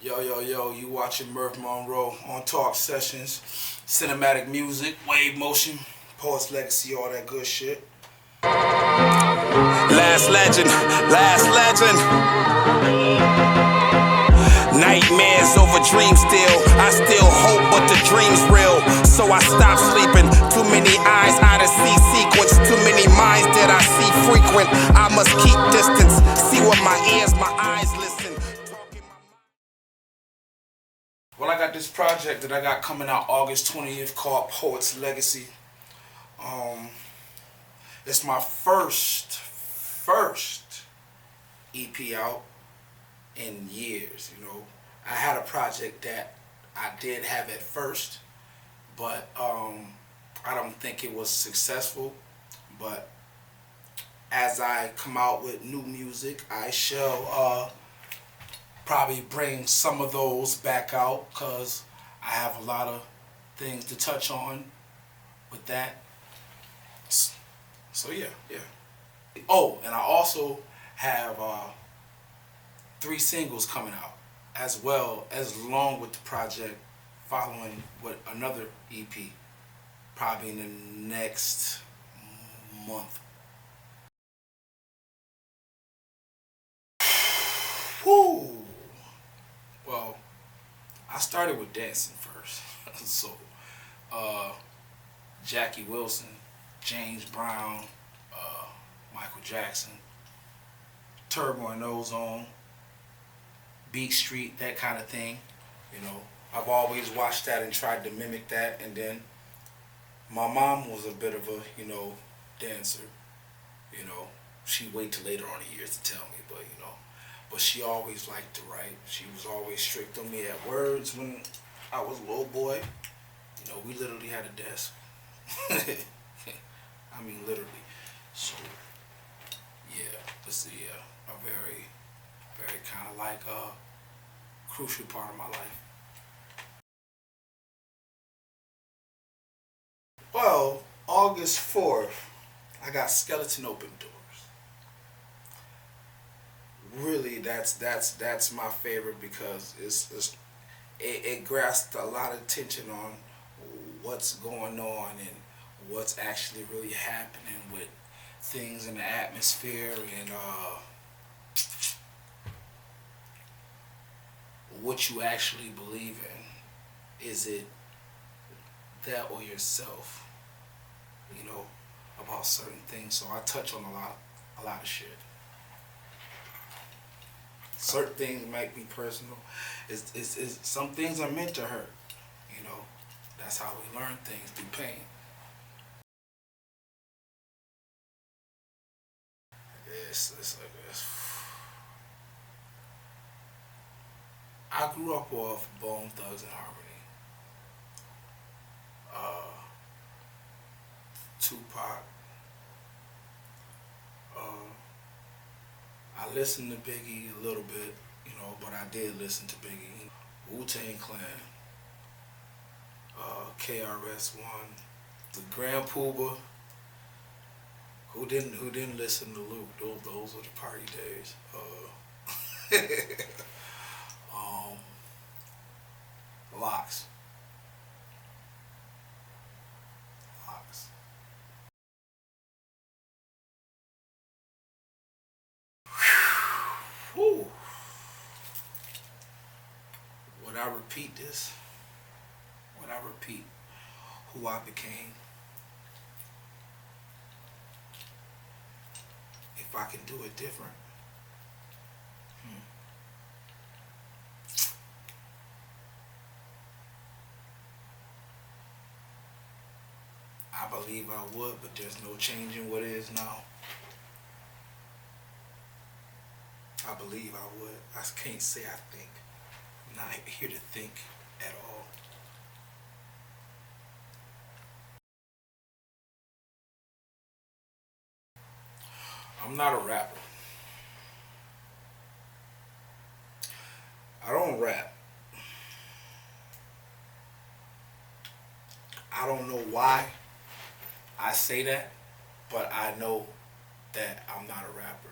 Yo, you watching Murph Monroe on Talk Sessions, cinematic music, wave motion, Poet's Legacy, all that good shit. Last legend. Nightmares over dreams still. I still hope, but the dream's real. So I stop sleeping. Too many eyes out of see sequence. Too many minds that I see frequent. I must keep distance. See what my ears, my eyes listen. Well, I got this project that I got coming out August 20th called Poet's Legacy. It's my first EP out in years, you know. I had a project that I did have at first, but I don't think it was successful. But as I come out with new music, I shall probably bring some of those back out, because I have a lot of things to touch on with that. So yeah. Oh, and I also have 3 singles coming out, as well as along with the project, following with another EP, probably in the next month. Woo! Well, I started with dancing first. So, Jackie Wilson, James Brown, Michael Jackson, Turbo and Ozone, Beat Street, that kind of thing. You know, I've always watched that and tried to mimic that. And then my mom was a bit of a, dancer. She wait till later on in years to tell me, but she always liked to write. She was always strict on me at words when I was a little boy. We literally had a desk. I mean, literally. So, yeah, this is a very, very kind of like a crucial part of my life. Well, August 4th, I got Skeleton Open Doors. Really, that's my favorite, because it grasped a lot of attention on what's going on and what's actually really happening with things in the atmosphere, and what you actually believe in. Is it that or yourself? About certain things. So I touch on a lot of shit. Certain things might be personal. It's some things are meant to hurt. That's how we learn things, through pain. It's I grew up off Bone Thugs and Harmony. Tupac. I listened to Biggie a little bit, but I did listen to Biggie. Wu-Tang Clan, KRS-One, the Grand Poobah. Who didn't listen to Luke? Those were the party days. Locks. Whew. Would I repeat this? Would I repeat who I became if I could do it different? I believe I would, but there's no changing what is now. I believe I would. I can't say I think. I'm not here to think at all. I'm not a rapper. I don't rap. I don't know why I say that, but I know that I'm not a rapper.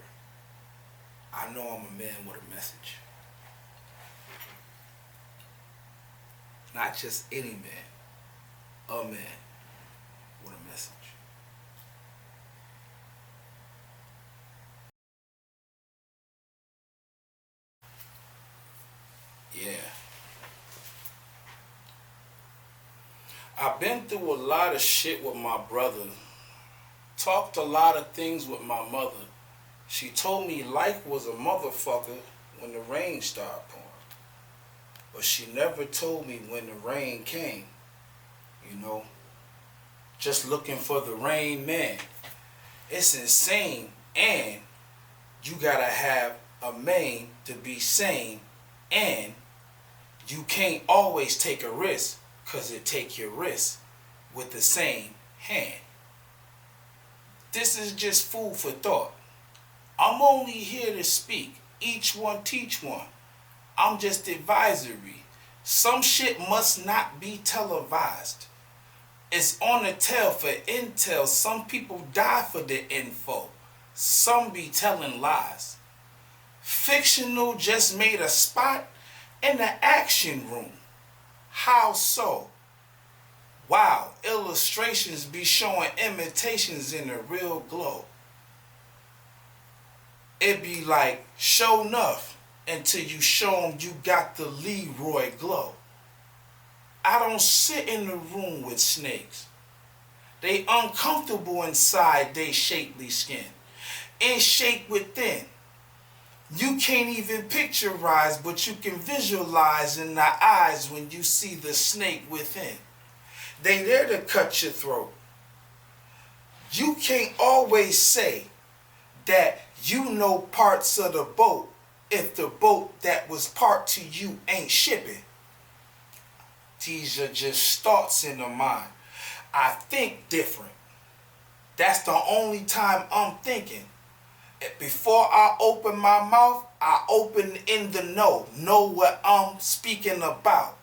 I know I'm a man with a message. Not just any man. A man with a message. Yeah. I've been through a lot of shit with my brother. Talked a lot of things with my mother. She told me life was a motherfucker when the rain started pouring. But she never told me when the rain came. You know? Just looking for the rain man. It's insane, and you gotta have a man to be sane, and you can't always take a risk, cause it take your risk with the same hand. This is just food for thought. I'm only here to speak. Each one teach one. I'm just advisory. Some shit must not be televised. It's on the tail for intel. Some people die for the info. Some be telling lies. Fictional just made a spot in the action room. How so? Wow, illustrations be showing imitations in the real glow. It be like, show enough until you show 'em you got the Leroy glow. I don't sit in the room with snakes. They uncomfortable inside they shapely skin. And shape within. You can't even picturize, but you can visualize in the eyes when you see the snake within. They there to cut your throat. You can't always say that you know parts of the boat if the boat that was part to you ain't shipping. These are just thoughts in the mind. I think different. That's the only time I'm thinking. Before I open my mouth, I open in the know what I'm speaking about.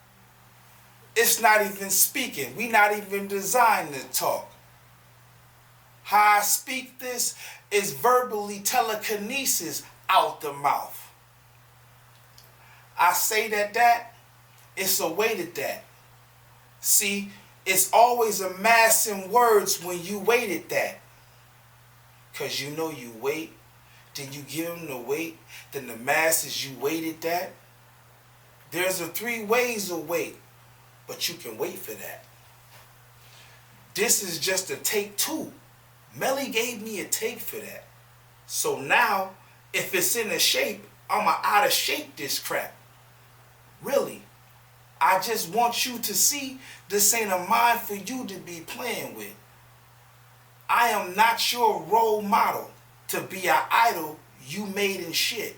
It's not even speaking. We not even designed to talk. How I speak this is verbally telekinesis out the mouth. I say that, it's a way to that. See, it's always a mass in words when you waited that. Cause you know you wait, then you give them the weight, then the masses you waited that. There's a 3 ways of wait, but you can wait for that. This is just a take 2. Melly gave me a take for that. So now, if it's in a shape, I'ma out of shape this crap. Really. I just want you to see this ain't a mind for you to be playing with. I am not your role model to be an idol you made in shit.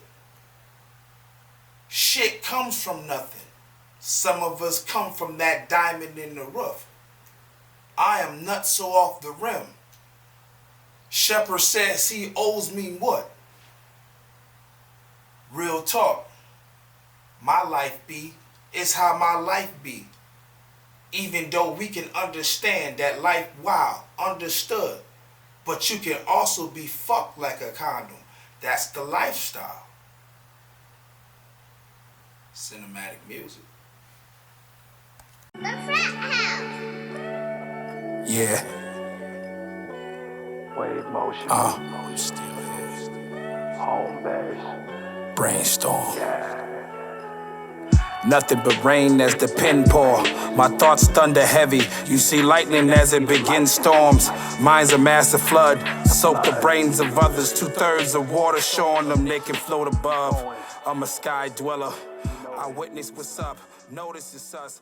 Shit comes from nothing. Some of us come from that diamond in the rough. I am not so off the rim. Shepherd says he owes me what? Real talk. My life be, it's how my life be. Even though we can understand that life, wow, understood. But you can also be fucked like a condom. That's the lifestyle. Cinematic music. The frat house. Yeah. Wave motion. I'm still here. Home base. Brainstorm. Yeah. Nothing but rain as the pen pour. My thoughts thunder heavy. You see lightning as it begins storms. Mine's a massive flood. Soak the brains of others. 2/3 of water showing them they can float above. I'm a sky dweller. I witness what's up. Notice it's us.